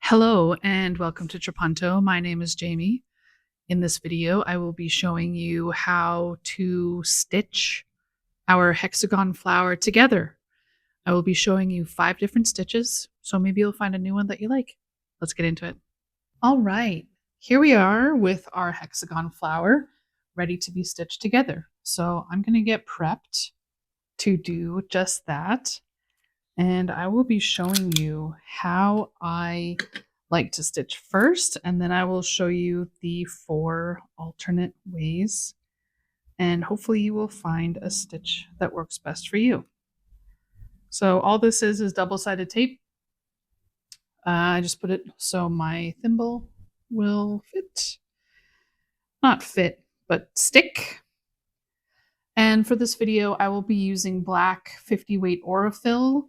Hello and welcome to Trapunto. My name is Jamie. In this video, I will be showing you how to stitch our hexagon flower together. I will be showing you 5 different stitches, so maybe you'll find a new one that you like. Let's get into it. All right, here we are with our hexagon flower ready to be stitched together. So I'm going to get prepped to do just that. And I will be showing you how I like to stitch first, and then I will show you the 4 alternate ways, and hopefully you will find a stitch that works best for you. So all this is double-sided tape. I just put it so my thimble will fit. Not fit, but stick. And for this video, I will be using black 50 weight Aurifil.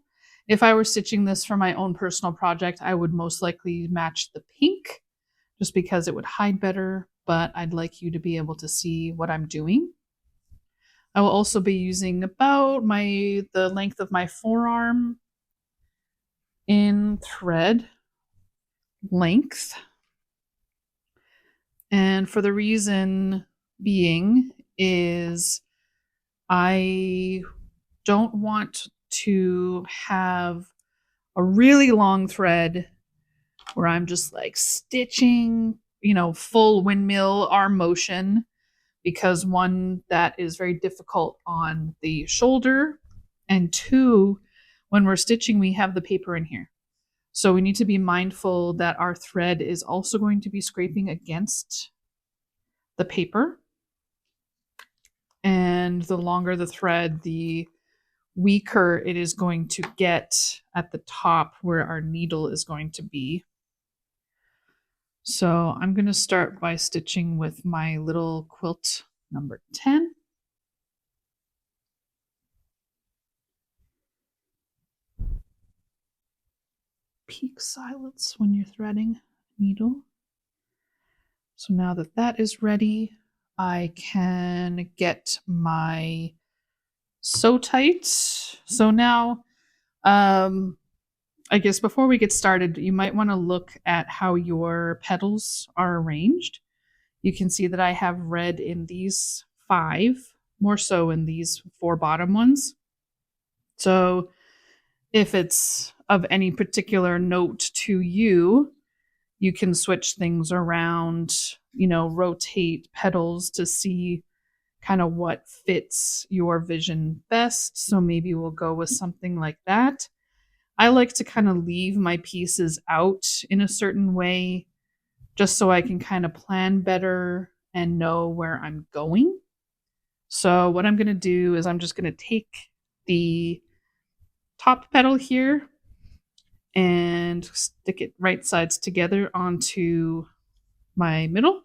If I were stitching this for my own personal project, I would most likely match the pink just because it would hide better, but I'd like you to be able to see what I'm doing. I will also be using about the length of my forearm in thread length. And for the reason being is I don't want to have a really long thread where I'm just like stitching, full windmill arm motion, because 1, that is very difficult on the shoulder, and 2, when we're stitching, we have the paper in here. So we need to be mindful that our thread is also going to be scraping against the paper. And the longer the thread, the weaker it is going to get at the top where our needle is going to be. So I'm going to start by stitching with my little quilt number 10. Peak silence when you're threading a needle. So now that that is ready, I can get my sew tight. So now, I guess before we get started, you might want to look at how your petals are arranged. You can see that I have red in these 5, more so in these 4 bottom ones. So if it's of any particular note to you, you can switch things around, rotate petals to see kind of what fits your vision best. So maybe we'll go with something like that. I like to kind of leave my pieces out in a certain way just so I can kind of plan better and know where I'm going. So what I'm going to do is I'm just going to take the top petal here and stick it right sides together onto my middle.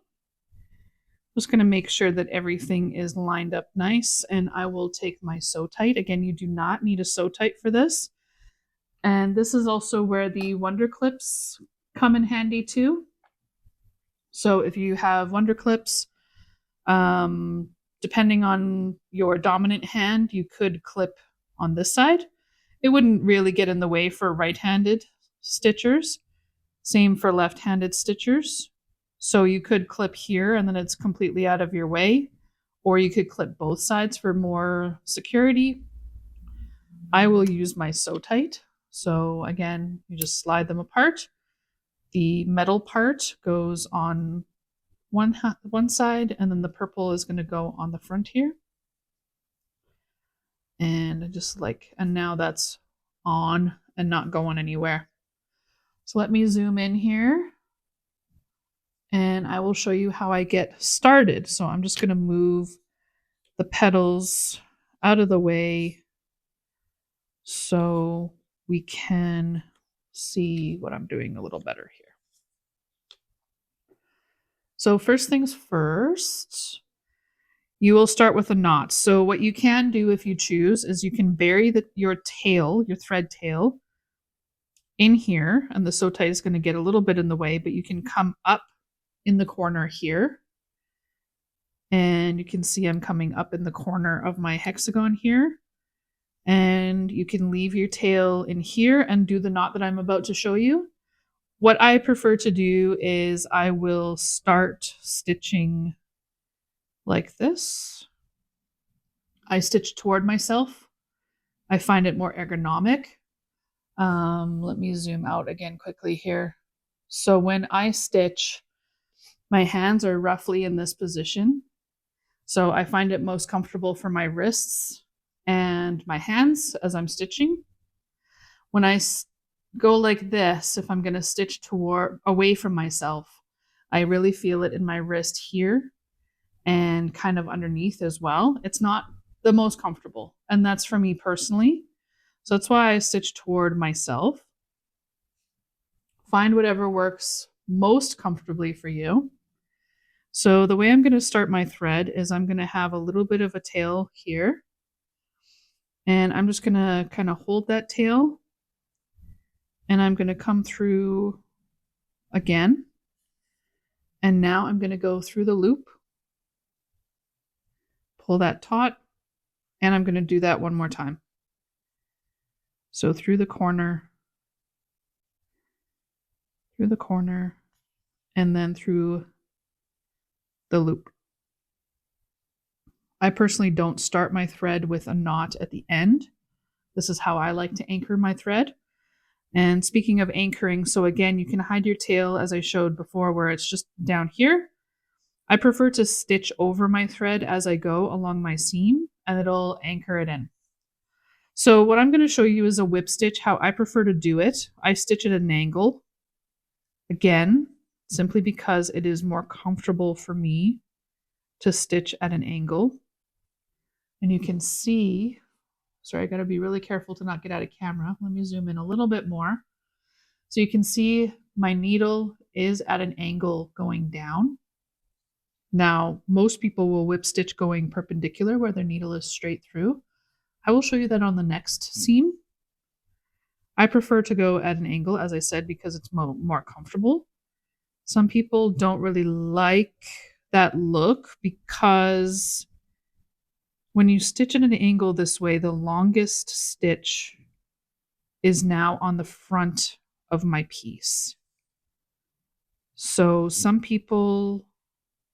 Just going to make sure that everything is lined up nice, and I will take my sew tight. Again, you do not need a sew tight for this. And this is also where the wonder clips come in handy too. So if you have wonder clips, depending on your dominant hand, you could clip on this side. It wouldn't really get in the way for right-handed stitchers. Same for left-handed stitchers. So you could clip here and then it's completely out of your way, or you could clip both sides for more security. I will use my sew tight. So again, you just slide them apart. The metal part goes on one side, and then the purple is going to go on the front here. And now that's on and not going anywhere. So let me zoom in here and I will show you how I get started. So I'm just going to move the petals out of the way so we can see what I'm doing a little better here. So first things first, you will start with a knot. So what you can do if you choose is you can bury your thread tail in here, and the sew tie is going to get a little bit in the way, but you can come up in the corner here. And you can see I'm coming up in the corner of my hexagon here. And you can leave your tail in here and do the knot that I'm about to show you. what I prefer to do is I will start stitching like this. I stitch toward myself. I find it more ergonomic. Let me zoom out again quickly here. So when I stitch, my hands are roughly in this position. So I find it most comfortable for my wrists and my hands as I'm stitching. When I go like this, if I'm going to stitch toward away from myself, I really feel it in my wrist here and kind of underneath as well. It's not the most comfortable, and that's for me personally. So that's why I stitch toward myself. Find whatever works most comfortably for you. So the way I'm going to start my thread is I'm going to have a little bit of a tail here. And I'm just going to kind of hold that tail. And I'm going to come through again. And now I'm going to go through the loop. Pull that taut. And I'm going to do that one more time. So through the corner, and then through the loop. I personally don't start my thread with a knot at the end. This is how I like to anchor my thread. And speaking of anchoring, so again, you can hide your tail as I showed before where it's just down here. I prefer to stitch over my thread as I go along my seam and it'll anchor it in. So what I'm going to show you is a whip stitch, how I prefer to do it. I stitch at an angle. Again, simply because it is more comfortable for me to stitch at an angle. And you can see, sorry, I got to be really careful to not get out of camera. Let me zoom in a little bit more. So you can see my needle is at an angle going down. Now, most people will whip stitch going perpendicular where their needle is straight through. I will show you that on the next seam. I prefer to go at an angle, as I said, because it's more comfortable. Some people don't really like that look because when you stitch at an angle this way, the longest stitch is now on the front of my piece. So some people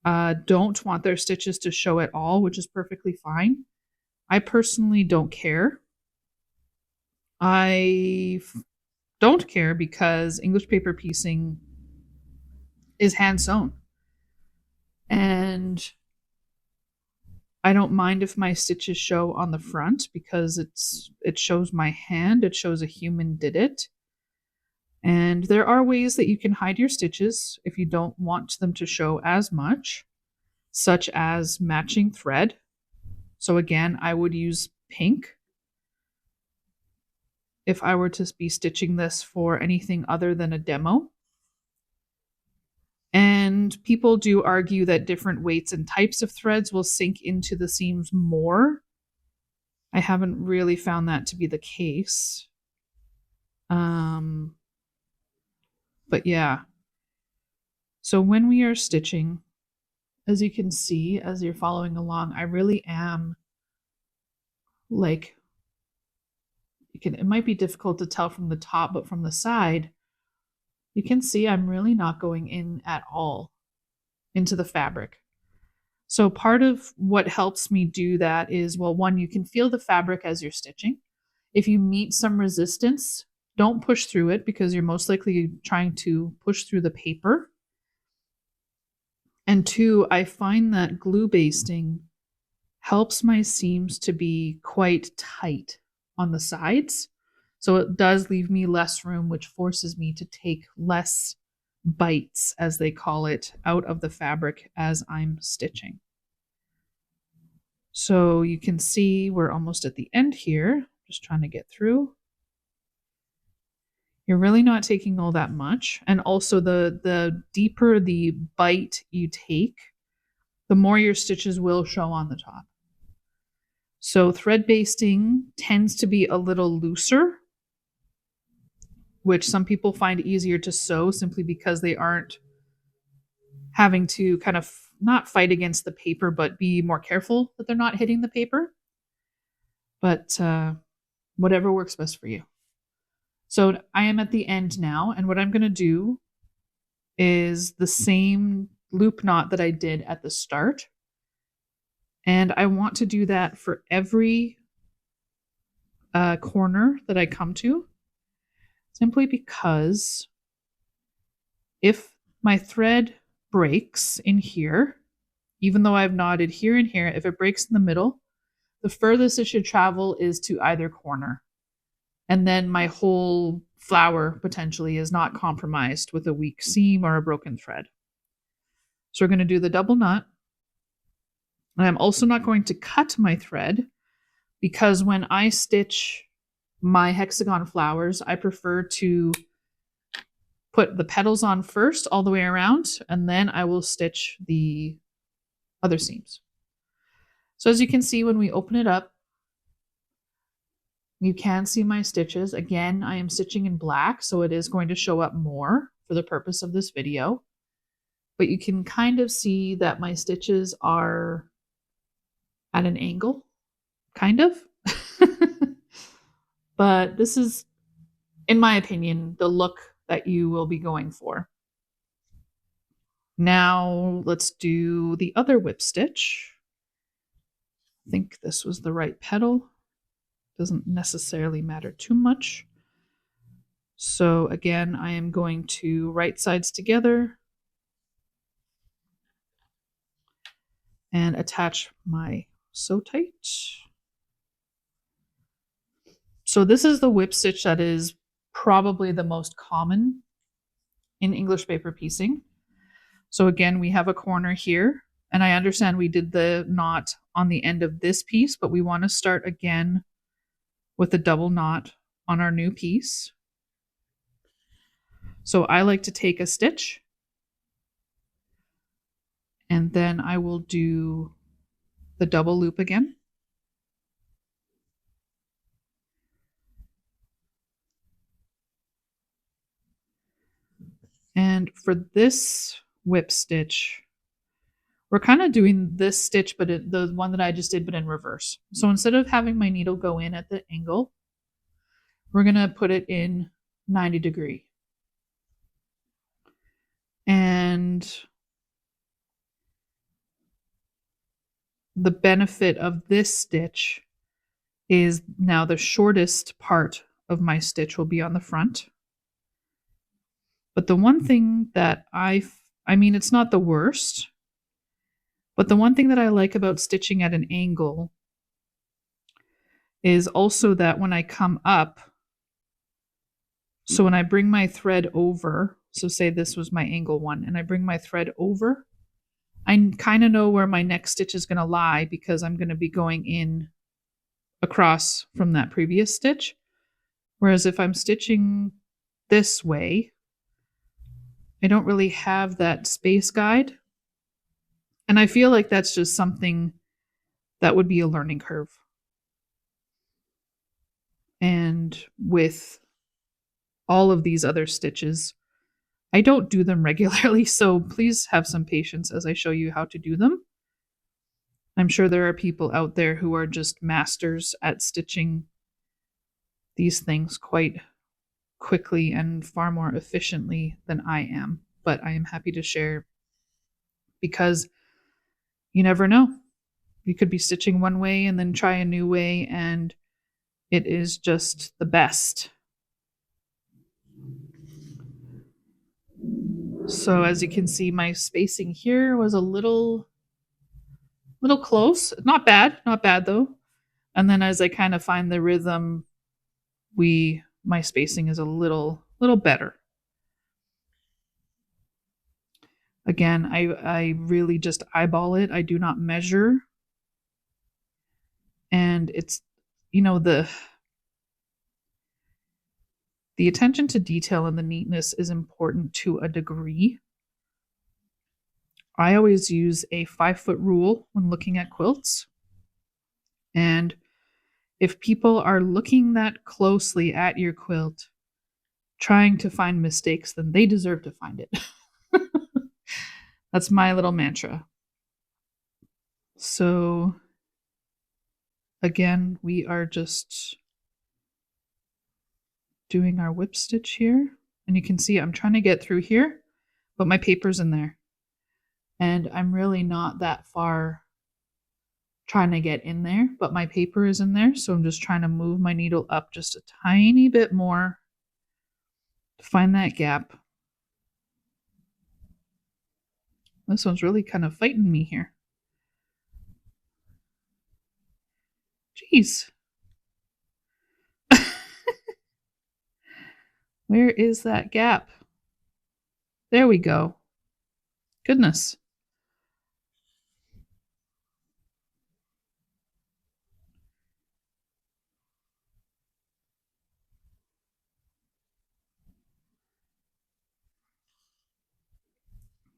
don't want their stitches to show at all, which is perfectly fine. I personally don't care. I don't care because English paper piecing is hand sewn. And I don't mind if my stitches show on the front because it shows my hand, it shows a human did it. And there are ways that you can hide your stitches if you don't want them to show as much, such as matching thread. So again, I would use pink if I were to be stitching this for anything other than a demo. And people do argue that different weights and types of threads will sink into the seams more. I haven't really found that to be the case. But yeah. So when we are stitching, as you can see, as you're following along, I really am like, it might be difficult to tell from the top, but from the side, you can see I'm really not going in at all into the fabric. So part of what helps me do that is, well, one, you can feel the fabric as you're stitching. If you meet some resistance, don't push through it because you're most likely trying to push through the paper. And two, I find that glue basting helps my seams to be quite tight on the sides. So it does leave me less room, which forces me to take less bites, as they call it, out of the fabric as I'm stitching. So you can see we're almost at the end here, just trying to get through. You're really not taking all that much. And also the deeper the bite you take, the more your stitches will show on the top. So thread basting tends to be a little looser, which some people find easier to sew simply because they aren't having to kind of not fight against the paper, but be more careful that they're not hitting the paper. But whatever works best for you. So I am at the end now, and what I'm going to do is the same loop knot that I did at the start. And I want to do that for every corner that I come to, simply because if my thread breaks in here, even though I've knotted here and here, if it breaks in the middle, the furthest it should travel is to either corner. And then my whole flower potentially is not compromised with a weak seam or a broken thread. So we're going to do the double knot. And I'm also not going to cut my thread, because when I stitch my hexagon flowers, I prefer to put the petals on first all the way around, and then I will stitch the other seams. So as you can see, when we open it up, you can see my stitches. Again, I am stitching in black, so it is going to show up more for the purpose of this video. But you can kind of see that my stitches are at an angle, kind of. But this is, in my opinion, the look that you will be going for. Now let's do the other whip stitch. I think this was the right petal. Doesn't necessarily matter too much. So again, I am going to right sides together and attach my sew tight. So this is the whip stitch that is probably the most common in English paper piecing. So again, we have a corner here, and I understand we did the knot on the end of this piece, but we want to start again with a double knot on our new piece. So I like to take a stitch, and then I will do the double loop again. And for this whip stitch, we're kind of doing this stitch, but the one that I just did, but in reverse. So instead of having my needle go in at the angle, we're going to put it in 90 degree. And the benefit of this stitch is now the shortest part of my stitch will be on the front. But the one thing that I mean, it's not the worst, but the one thing that I like about stitching at an angle is also that when I come up, so when I bring my thread over, so say this was my angle one, and I bring my thread over, I kind of know where my next stitch is going to lie, because I'm going to be going in across from that previous stitch. Whereas if I'm stitching this way, I don't really have that space guide. And I feel like that's just something that would be a learning curve. And with all of these other stitches, I don't do them regularly, so please have some patience as I show you how to do them. I'm sure there are people out there who are just masters at stitching these things quite quickly and far more efficiently than I am, but I am happy to share, because you never know. You could be stitching one way and then try a new way, and it is just the best. So as you can see, my spacing here was a little close. Not bad though. And then as I kind of find the rhythm, my spacing is a little better. Again, I really just eyeball it. I do not measure. And it's, the attention to detail and the neatness is important to a degree. I always use a 5-foot rule when looking at quilts. And if people are looking that closely at your quilt, trying to find mistakes, then they deserve to find it. That's my little mantra. So again, we are just doing our whip stitch here. And you can see I'm trying to get through here, but my paper's in there. And I'm really not that far trying to get in there, but my paper is in there. So I'm just trying to move my needle up just a tiny bit more to find that gap. This one's really kind of fighting me here. Jeez. Where is that gap? There we go. Goodness.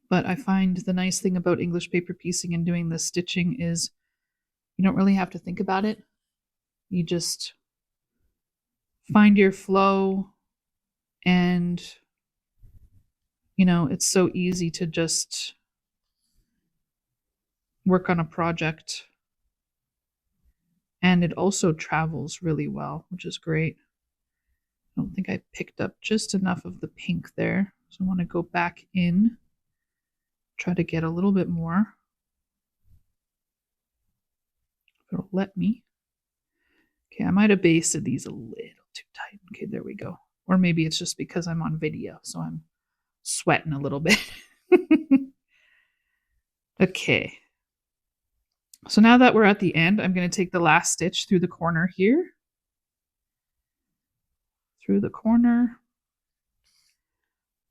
But I find the nice thing about English paper piecing and doing this stitching is you don't really have to think about it. You just find your flow, and it's so easy to just work on a project. And it also travels really well, which is great. I don't think I picked up just enough of the pink there. So I want to go back in, try to get a little bit more. It'll let me. Okay, I might have basted these a little too tight. Okay, there we go. Or maybe it's just because I'm on video, so I'm sweating a little bit. Okay. So now that we're at the end, I'm going to take the last stitch through the corner here. Through the corner.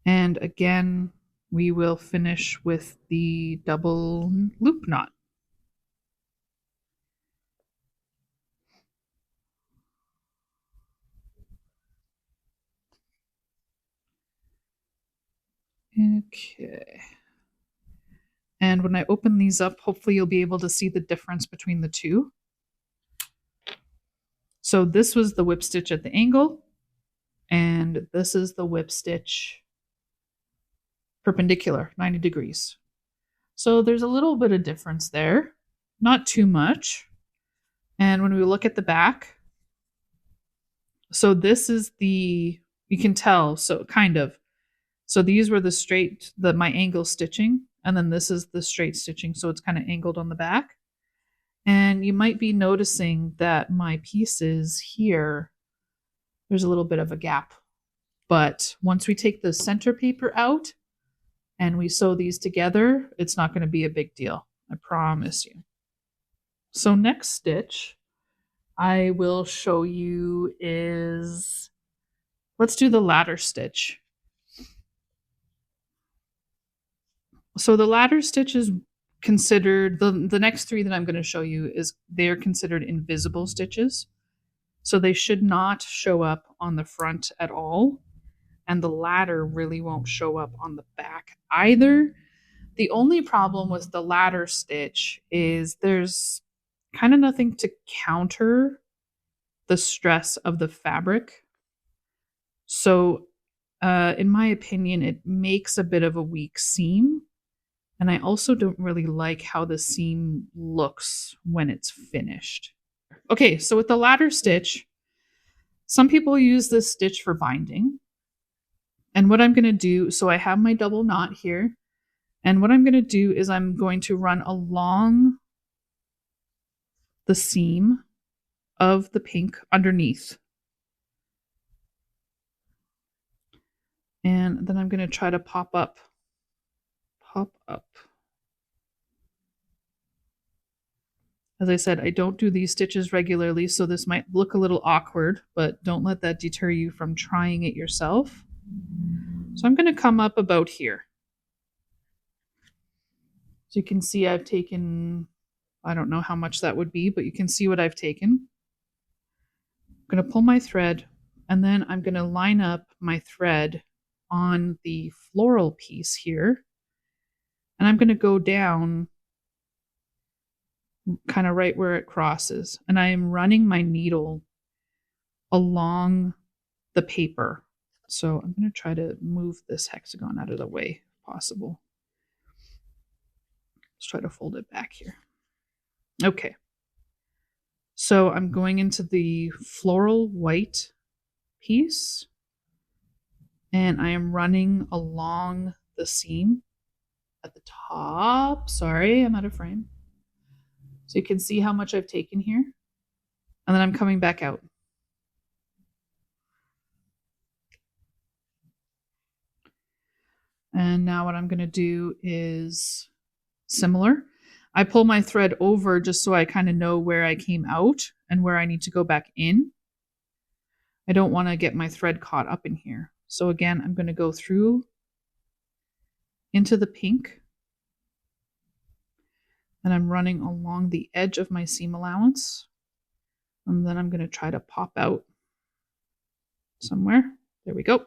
And again, we will finish with the double loop knot. Okay. And when I open these up, hopefully you'll be able to see the difference between the two. So this was the whip stitch at the angle, and this is the whip stitch perpendicular, 90 degrees. So there's a little bit of difference there, not too much. And when we look at the back, so this is you can tell, so kind of. So these were my angle stitching, and then this is the straight stitching, so it's kind of angled on the back. And you might be noticing that my pieces here, there's a little bit of a gap. But once we take the center paper out and we sew these together, it's not going to be a big deal. I promise you. So next stitch I will show you is, let's do the ladder stitch. So the ladder stitch is considered, the next three that I'm going to show you they're considered invisible stitches. So they should not show up on the front at all. And the ladder really won't show up on the back either. The only problem with the ladder stitch is there's kind of nothing to counter the stress of the fabric. So in my opinion, it makes a bit of a weak seam. And I also don't really like how the seam looks when it's finished. Okay, so with the ladder stitch, some people use this stitch for binding. And what I'm going to do, so I have my double knot here. And what I'm going to do is I'm going to run along the seam of the pink underneath. And then I'm going to try to pop up. As I said, I don't do these stitches regularly, so this might look a little awkward, but don't let that deter you from trying it yourself. So I'm going to come up about here. So you can see I've taken, I don't know how much that would be, but you can see what I've taken. I'm going to pull my thread, and then I'm going to line up my thread on the floral piece here. And I'm going to go down kind of right where it crosses. And I am running my needle along the paper. So I'm going to try to move this hexagon out of the way if possible. Let's try to fold it back here. Okay. So I'm going into the floral white piece. And I am running along the seam at the top. Sorry, I'm out of frame. So you can see how much I've taken here. And then I'm coming back out. And now what I'm going to do is similar. I pull my thread over just so I kind of know where I came out and where I need to go back in. I don't want to get my thread caught up in here. So again, I'm going to go through into the pink. And I'm running along the edge of my seam allowance. And then I'm going to try to pop out somewhere. There we go.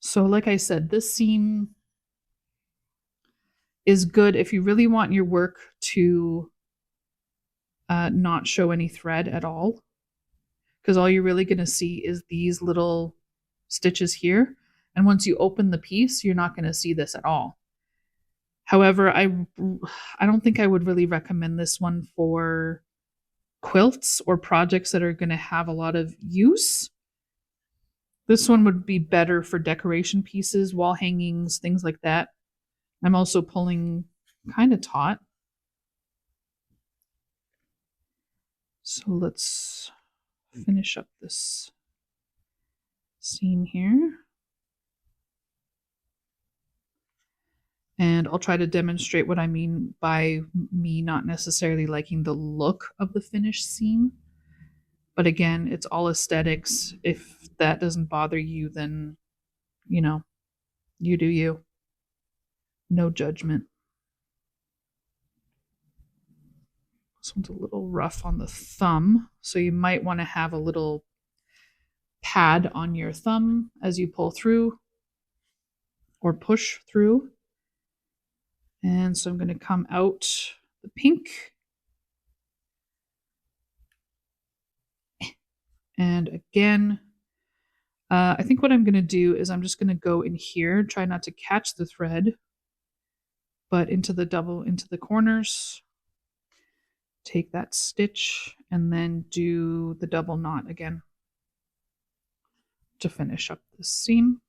So like I said, this seam is good if you really want your work to not show any thread at all. Because all you're really going to see is these little stitches here. And once you open the piece, you're not going to see this at all. However, I don't think I would really recommend this one for quilts or projects that are going to have a lot of use. This one would be better for decoration pieces, wall hangings, things like that. I'm also pulling kind of taut. So let's finish up this seam here. And I'll try to demonstrate what I mean by me not necessarily liking the look of the finished seam. But again, it's all aesthetics. If that doesn't bother you, then, you know, you do you. No judgment. This one's a little rough on the thumb, so you might want to have a little pad on your thumb as you pull through or push through. And so I'm going to come out the pink. And again, I think what I'm going to do is I'm just going to go in here, try not to catch the thread, but into the corners, take that stitch, and then do the double knot again to finish up the seam.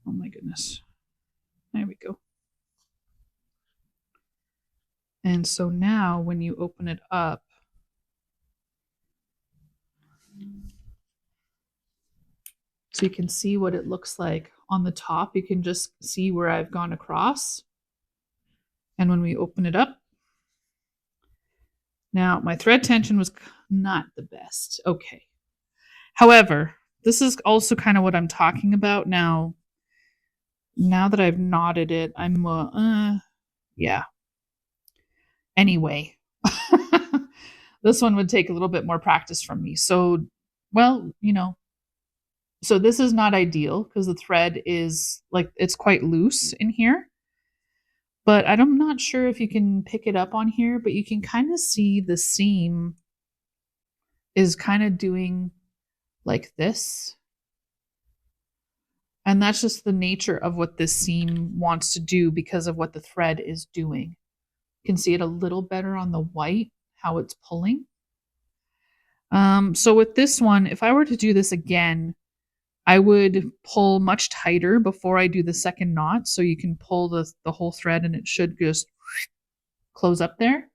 Oh my goodness. There we go. And so now when you open it up, so you can see what it looks like on the top, you can just see where I've gone across. And when we open it up, now my thread tension was not the best. Okay. However, this is also kind of what I'm talking about now. Now that I've knotted it, I'm yeah. Anyway, this one would take a little bit more practice from me. So, well, you know, so this is not ideal because the thread is like, it's quite loose in here. But I'm not sure if you can pick it up on here, but you can kind of see the seam is kind of doing like this. And that's just the nature of what this seam wants to do because of what the thread is doing. You can see it a little better on the white, how it's pulling. So with this one, if I were to do this again, I would pull much tighter before I do the second knot. So you can pull the whole thread and it should just close up there.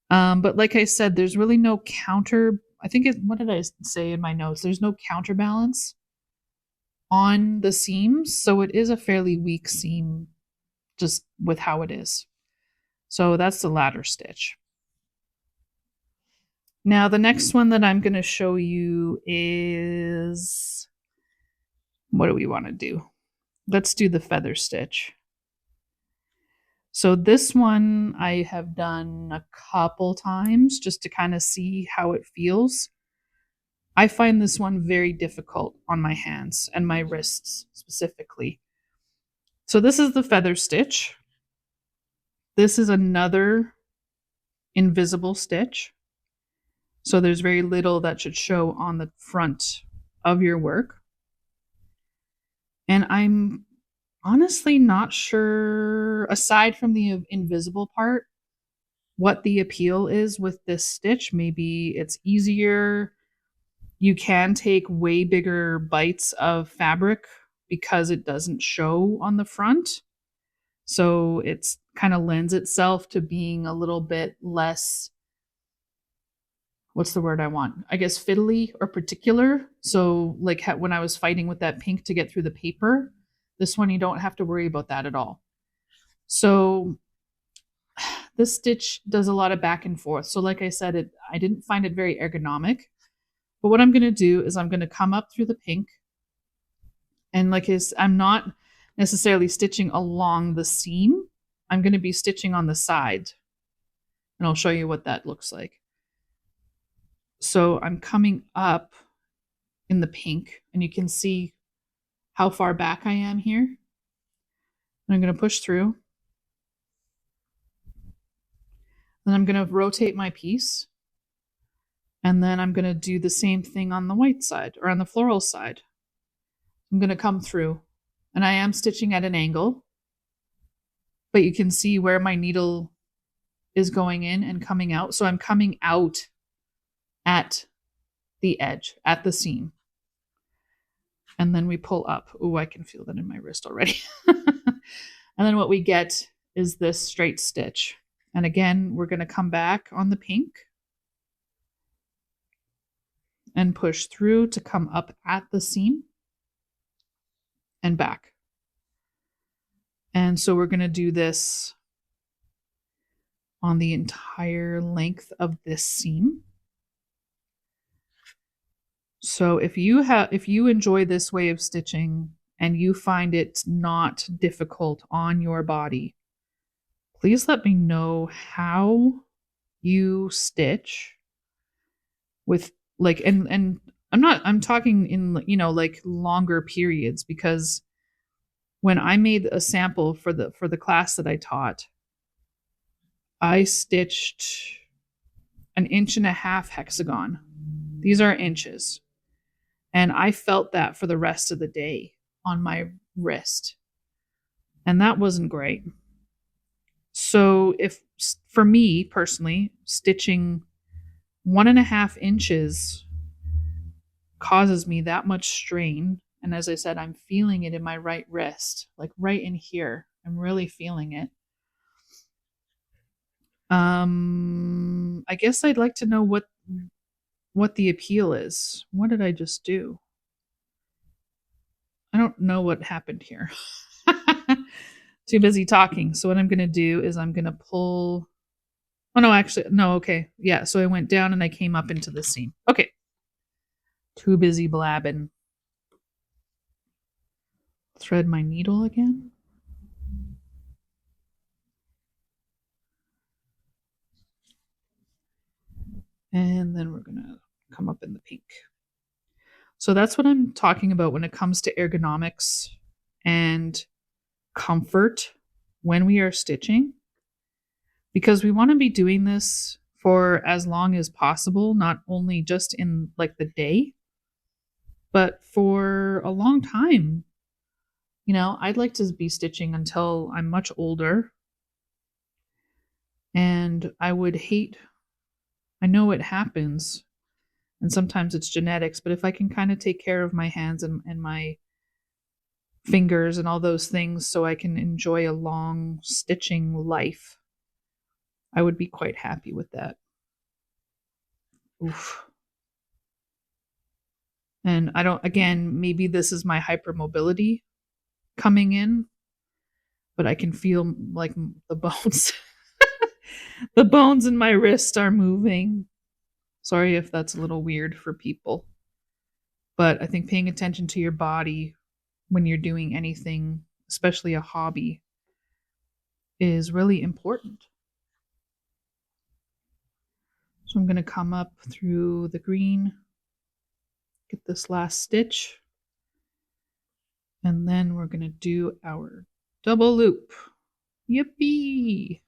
But like I said, there's really no counter. I think what did I say in my notes? There's no counterbalance on the seams. So it is a fairly weak seam just with how it is. So that's the ladder stitch. Now the next one that I'm going to show you is, what do we want to do? Let's do the feather stitch. So this one I have done a couple times just to kind of see how it feels. I find this one very difficult on my hands and my wrists specifically. So this is the feather stitch. This is another invisible stitch. So there's very little that should show on the front of your work. And I'm honestly not sure, aside from the invisible part, what the appeal is with this stitch. Maybe it's easier. You can take way bigger bites of fabric because it doesn't show on the front. So it's kind of lends itself to being a little bit less, what's the word I want? I guess fiddly or particular. So like when I was fighting with that pink to get through the paper, this one you don't have to worry about that at all. So this stitch does a lot of back and forth. So like I said, I didn't find it very ergonomic. But what I'm going to do is I'm going to come up through the pink, and I'm not necessarily stitching along the seam. I'm going to be stitching on the side, and I'll show you what that looks like. So I'm coming up in the pink, and you can see how far back I am here. And I'm going to push through. Then I'm going to rotate my piece. And then I'm going to do the same thing on the white side or on the floral side. I'm going to come through, and I am stitching at an angle, but you can see where my needle is going in and coming out. So I'm coming out at the edge, at the seam. And then we pull up. Oh, I can feel that in my wrist already. And then what we get is this straight stitch. And again, we're going to come back on the pink and push through to come up at the seam and back. And so we're going to do this on the entire length of this seam. So if you enjoy this way of stitching and you find it not difficult on your body, please let me know how you stitch with and I'm talking in like longer periods, because when I made a sample for the class that I taught, I stitched an 1.5 hexagon. These are inches. And I felt that for the rest of the day on my wrist. And that wasn't great. So for me personally, stitching 1.5 inches causes me that much strain. And as I said, I'm feeling it in my right wrist, like right in here. I'm really feeling it. I guess I'd like to know what the appeal is. What did I just do? I don't know what happened here. Too busy talking. So what I'm going to do is I'm going to pull. Oh, no, actually, no, okay. Yeah, so I went down and I came up into the seam. Okay. Too busy blabbing. Thread my needle again. And then we're going to come up in the pink. So that's what I'm talking about when it comes to ergonomics and comfort when we are stitching, because we want to be doing this for as long as possible, not only just in like the day, but for a long time. I'd like to be stitching until I'm much older. And I know it happens, and sometimes it's genetics, but if I can kind of take care of my hands and my fingers and all those things so I can enjoy a long stitching life, I would be quite happy with that. Oof. And maybe this is my hypermobility coming in, but I can feel like the bones, the bones in my wrist are moving. Sorry if that's a little weird for people, but I think paying attention to your body when you're doing anything, especially a hobby, is really important. So I'm going to come up through the green, get this last stitch, and then we're going to do our double loop. Yippee!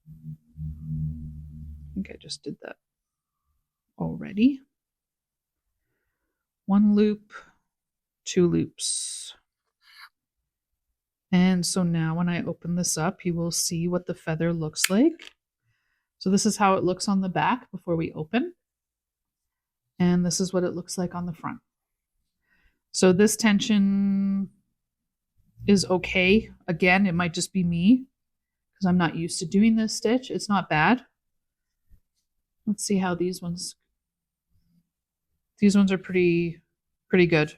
I think I just did that already. 1 loop, 2 loops. And so now when I open this up, you will see what the feather looks like. So this is how it looks on the back before we open. And this is what it looks like on the front. So this tension is okay. Again, it might just be me because I'm not used to doing this stitch. It's not bad. Let's see how these ones are pretty good.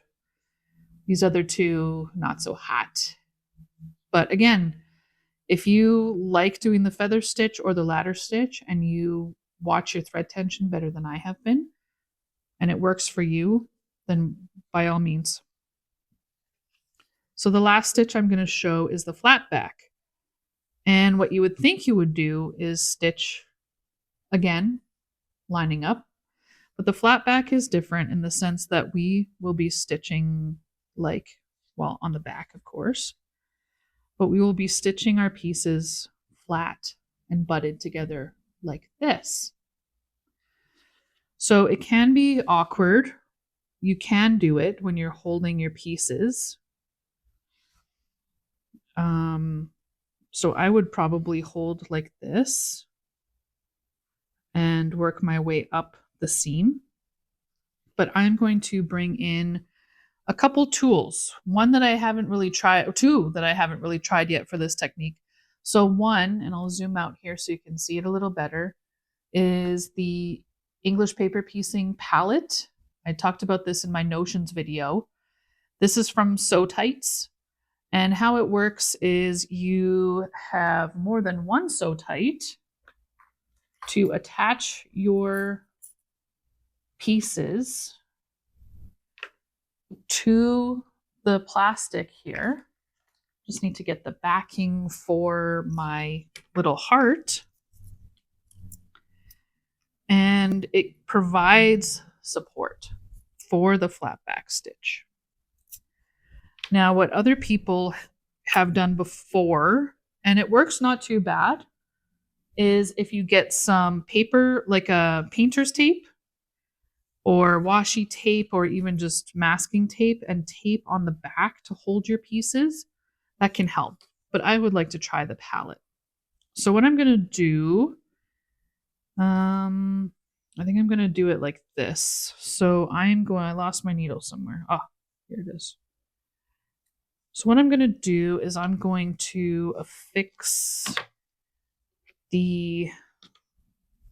These other two, not so hot. But again, if you like doing the feather stitch or the ladder stitch and you watch your thread tension better than I have been, and it works for you, then by all means. So the last stitch I'm going to show is the flatback. And what you would think you would do is stitch again, lining up. But the flatback is different in the sense that we will be stitching on the back, of course. But we will be stitching our pieces flat and butted together like this. So it can be awkward. You can do it when you're holding your pieces. So I would probably hold like this and work my way up the seam. But I'm going to bring in a couple tools. One that I haven't really tried, or two that I haven't really tried yet for this technique. So one, and I'll zoom out here so you can see it a little better, is the English paper piecing palette. I talked about this in my notions video. This is from Sew Tights. And how it works is you have more than one Sew Tight to attach your pieces to the plastic here. Just need to get the backing for my little heart. And it provides support for the flatback stitch. Now, what other people have done before, and it works not too bad, is if you get some paper, like a painter's tape or washi tape or even just masking tape, and tape on the back to hold your pieces, that can help. But I would like to try the palette. So what I'm going to do, I think I'm going to do it like this. So I lost my needle somewhere. Ah, here it is. So what I'm going to do is I'm going to affix the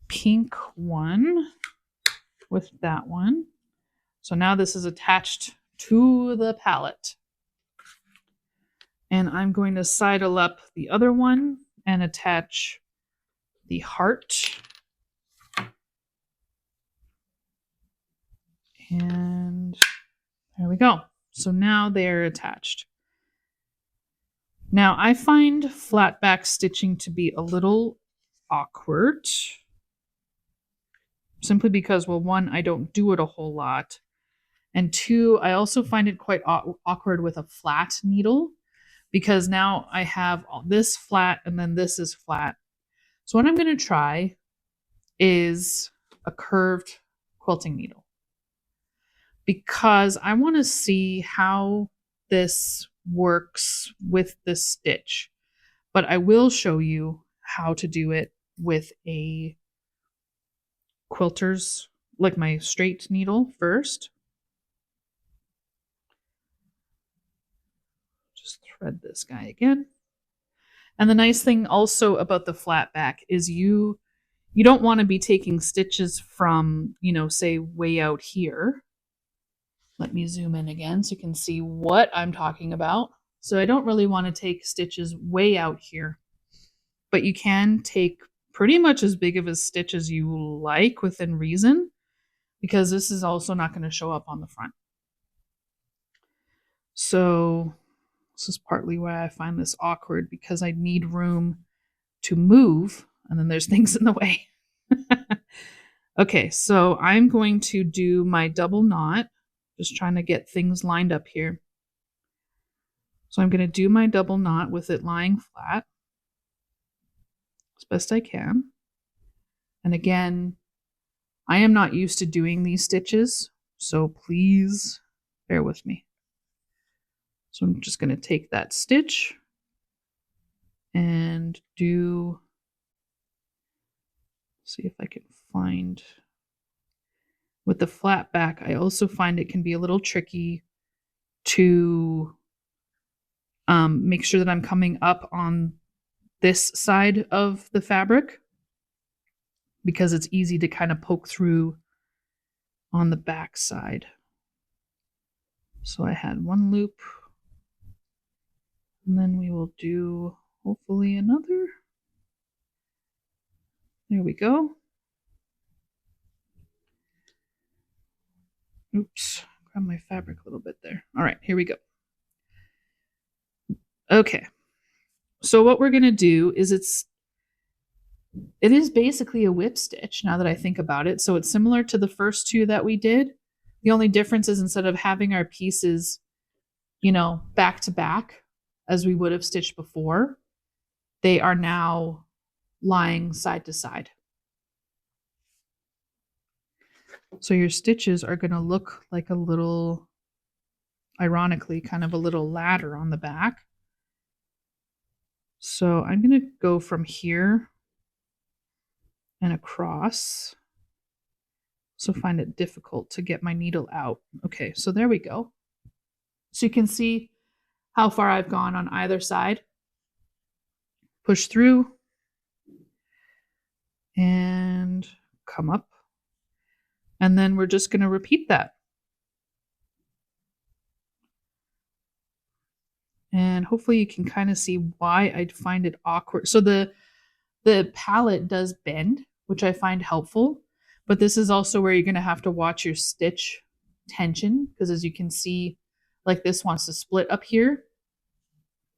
pink one with that one. So now this is attached to the palette. And I'm going to sidle up the other one and attach the heart. And there we go. So now they're attached. Now, I find flatback stitching to be a little awkward, simply because, well, one, I don't do it a whole lot, and two, I also find it quite awkward with a flat needle, because now I have this flat and then this is flat. So what I'm going to try is a curved quilting needle, because I want to see how this works with this stitch. But I will show you how to do it with a quilter's, like my straight needle first. Just thread this guy again. And the nice thing also about the flat back is you don't want to be taking stitches from, say way out here. Let me zoom in again so you can see what I'm talking about. So I don't really want to take stitches way out here, but you can take pretty much as big of a stitch as you like within reason, because this is also not going to show up on the front. So this is partly why I find this awkward, because I need room to move, and then there's things in the way. Okay, so I'm going to do my double knot, just trying to get things lined up here. So I'm going to do my double knot with it lying flat as best I can. And again, I am not used to doing these stitches, so please bear with me. So I'm just going to take that stitch and do, see if I can find, with the flat back, I also find it can be a little tricky to make sure that I'm coming up on this side of the fabric, because it's easy to kind of poke through on the back side. So I had one loop, and then we will do hopefully another. There we go. Oops, grab my fabric a little bit there. All right, here we go. Okay, so what we're gonna do is it is basically a whip stitch now that I think about it. So it's similar to the first two that we did. The only difference is instead of having our pieces, back to back as we would have stitched before, they are now lying side to side. So your stitches are going to look like a little, ironically, kind of a little ladder on the back. So I'm going to go from here and across. So find it difficult to get my needle out. Okay, so there we go. So you can see how far I've gone on either side. Push through and come up. And then we're just going to repeat that. And hopefully you can kind of see why I find it awkward. So the palette does bend, which I find helpful, but this is also where you're going to have to watch your stitch tension, because as you can see, like this wants to split up here.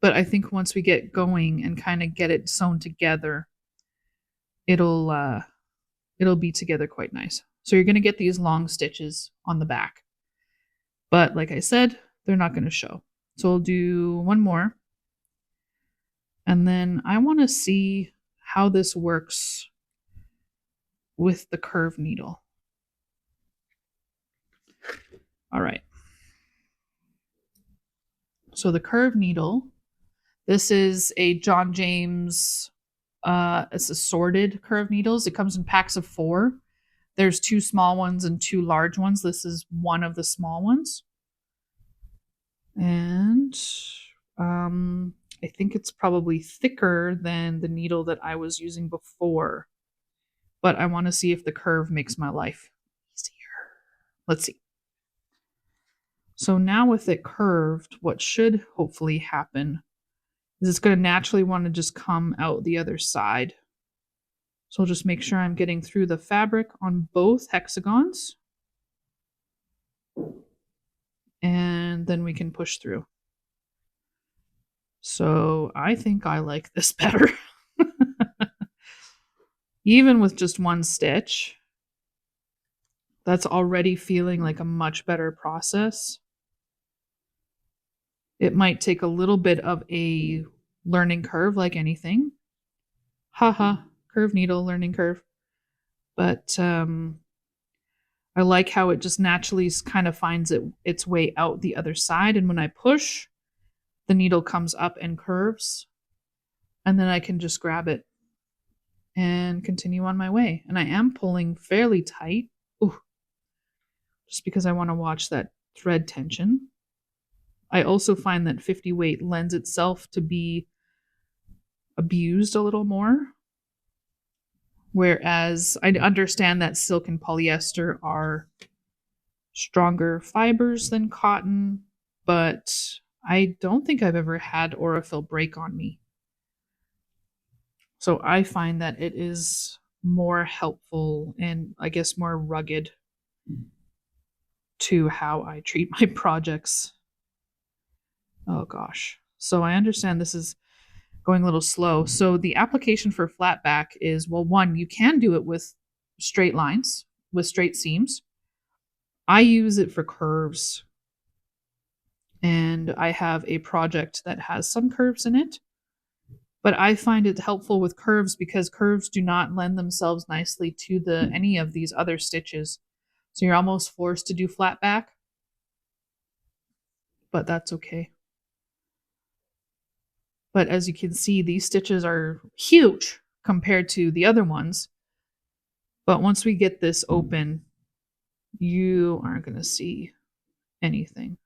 But I think once we get going and kind of get it sewn together, it'll be together quite nice. So you're going to get these long stitches on the back. But like I said, they're not going to show. So we'll do one more. And then I want to see how this works with the curve needle. All right. So the curve needle, this is a John James, it's assorted curve needles. It comes in packs of 4. There's 2 small ones and 2 large ones. This is one of the small ones. And I think it's probably thicker than the needle that I was using before. But I want to see if the curve makes my life easier. Let's see. So now with it curved, what should hopefully happen is it's going to naturally want to just come out the other side. So I'll just make sure I'm getting through the fabric on both hexagons. And then we can push through. So I think I like this better. Even with just one stitch, that's already feeling like a much better process. It might take a little bit of a learning curve, like anything. Haha, curve needle, learning curve. But I like how it just naturally kind of finds its way out the other side. And when I push, the needle comes up and curves. And then I can just grab it and continue on my way. And I am pulling fairly tight. Ooh, just because I want to watch that thread tension. I also find that 50 weight lends itself to be abused a little more. Whereas I understand that silk and polyester are stronger fibers than cotton, but I don't think I've ever had Aurifil break on me. So I find that it is more helpful and I guess more rugged to how I treat my projects. Oh gosh. So I understand this is going a little slow. So the application for flatback is, well, one, you can do it with straight lines, with straight seams. I use it for curves. And I have a project that has some curves in it. But I find it helpful with curves because curves do not lend themselves nicely to any of these other stitches. So you're almost forced to do flatback. But that's okay. But as you can see, these stitches are huge compared to the other ones. But once we get this open, you aren't going to see anything.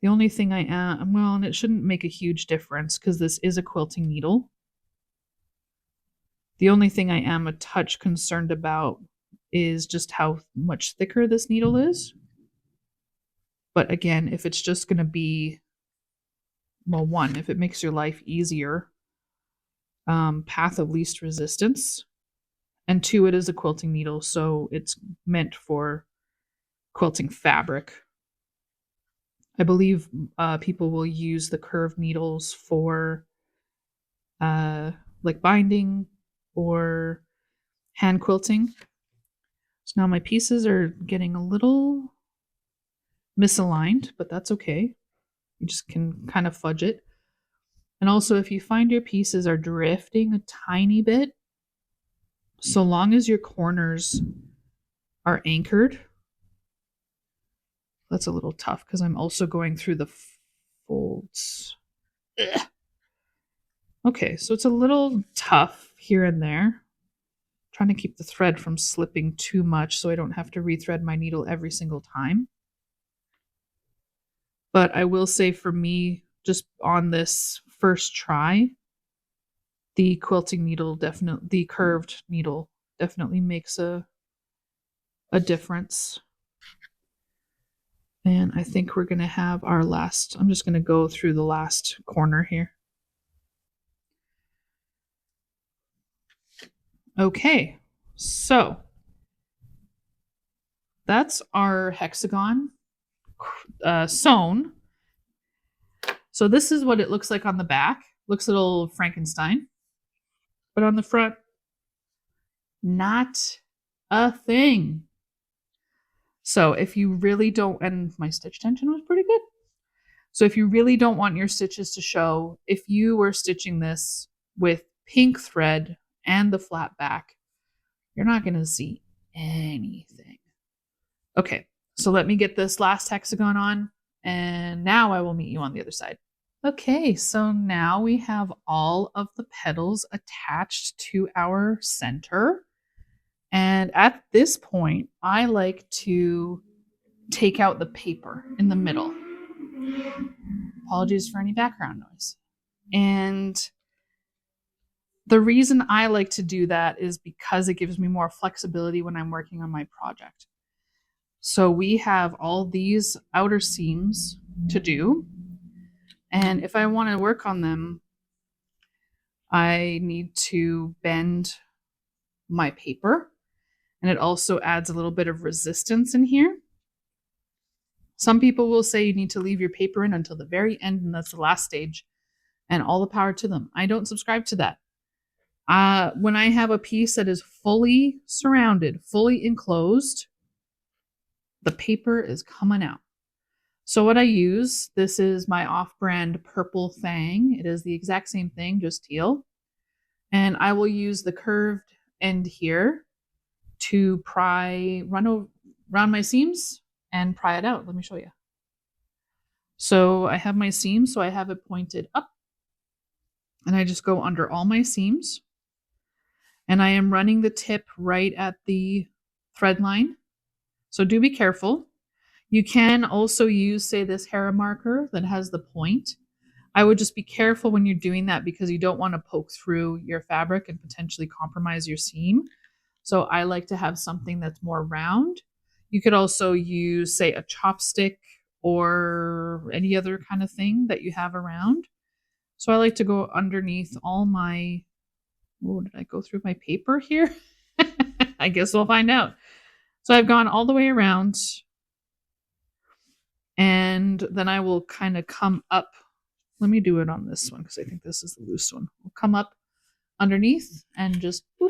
The only thing I am, well, and it shouldn't make a huge difference because this is a quilting needle. The only thing I am a touch concerned about is just how much thicker this needle is. But again, if it's just going to be, well, one, if it makes your life easier, path of least resistance, and two, it is a quilting needle, so it's meant for quilting fabric. I believe people will use the curved needles for like binding or hand quilting. So now my pieces are getting a little misaligned, but that's okay. You just can kind of fudge it. And also, if you find your pieces are drifting a tiny bit, so long as your corners are anchored, that's a little tough because I'm also going through the folds. Ugh. Okay, so it's a little tough here and there. Trying to keep the thread from slipping too much so I don't have to rethread my needle every single time. But I will say for me, just on this first try, the quilting needle the curved needle definitely makes a difference. And I think we're going to have our last, I'm just going to go through the last corner here. Okay, so that's our hexagon sewn. So this is what it looks like on the back. Looks a little Frankenstein. But on the front, not a thing. So if you really don't, and my stitch tension was pretty good. So if you really don't want your stitches to show, if you were stitching this with pink thread and the flat back, you're not going to see anything. Okay, so let me get this last hexagon on, and now I will meet you on the other side. Okay, so now we have all of the petals attached to our center. And at this point, I like to take out the paper in the middle. Apologies for any background noise. And the reason I like to do that is because it gives me more flexibility when I'm working on my project. So we have all these outer seams to do. And if I want to work on them, I need to bend my paper. And it also adds a little bit of resistance in here. Some people will say you need to leave your paper in until the very end, and that's the last stage, and all the power to them. I don't subscribe to that. When I have a piece that is fully surrounded, fully enclosed, the paper is coming out. So what I use, this is my off-brand Purple Fang. It is the exact same thing, just teal. And I will use the curved end here to run around my seams and pry it out. Let me show you. So I have my seam, so I have it pointed up. And I just go under all my seams. And I am running the tip right at the thread line. So do be careful. You can also use, say, this hair marker that has the point. I would just be careful when you're doing that because you don't want to poke through your fabric and potentially compromise your seam. So I like to have something that's more round. You could also use, say, a chopstick or any other kind of thing that you have around. So I like to go underneath all my, oh, did I go through my paper here? I guess we'll find out. So I've gone all the way around, and then I will kind of come up. Let me do it on this one because I think this is the loose one. We'll come up underneath and just boop,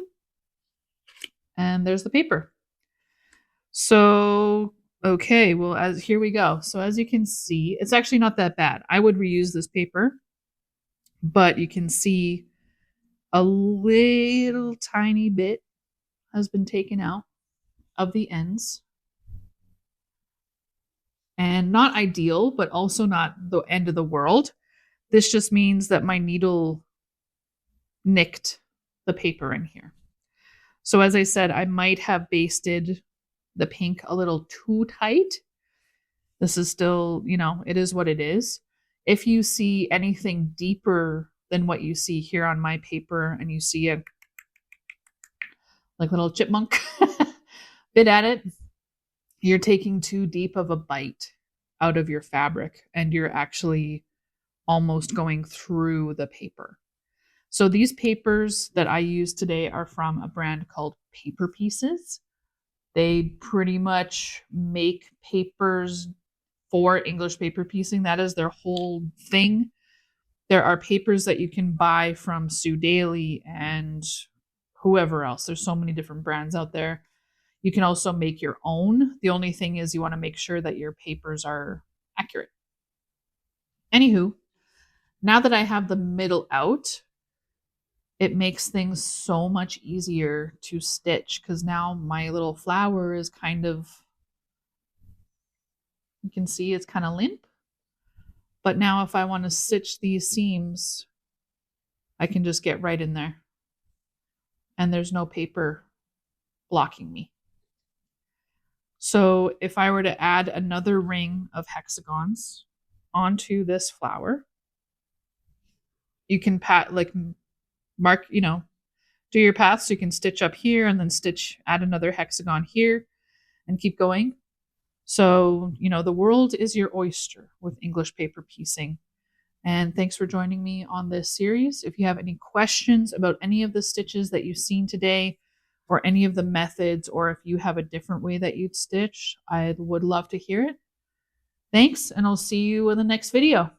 and there's the paper. So, okay, well, here we go. So as you can see, it's actually not that bad. I would reuse this paper, but you can see a little tiny bit has been taken out of the ends. and not ideal, but also not the end of the world. This just means that my needle nicked the paper in here. So as I said, I might have basted the pink a little too tight. This is still, it is what it is. If you see anything deeper than what you see here on my paper and you see a like little chipmunk bit at it, you're taking too deep of a bite out of your fabric and you're actually almost going through the paper. So these papers that I use today are from a brand called Paper Pieces. They pretty much make papers for English paper piecing. That is their whole thing. There are papers that you can buy from Sue Daly and whoever else. There's so many different brands out there. You can also make your own. The only thing is you want to make sure that your papers are accurate. Anywho, now that I have the middle out, it makes things so much easier to stitch because now my little flower is kind of, you can see it's kind of limp. But now if I want to stitch these seams, I can just get right in there. And there's no paper blocking me. So if I were to add another ring of hexagons onto this flower, you can mark, do your path so you can stitch up here and then add another hexagon here and keep going. So, the world is your oyster with English paper piecing. And thanks for joining me on this series. If you have any questions about any of the stitches that you've seen today or any of the methods, or if you have a different way that you'd stitch, I would love to hear it. Thanks, and I'll see you in the next video.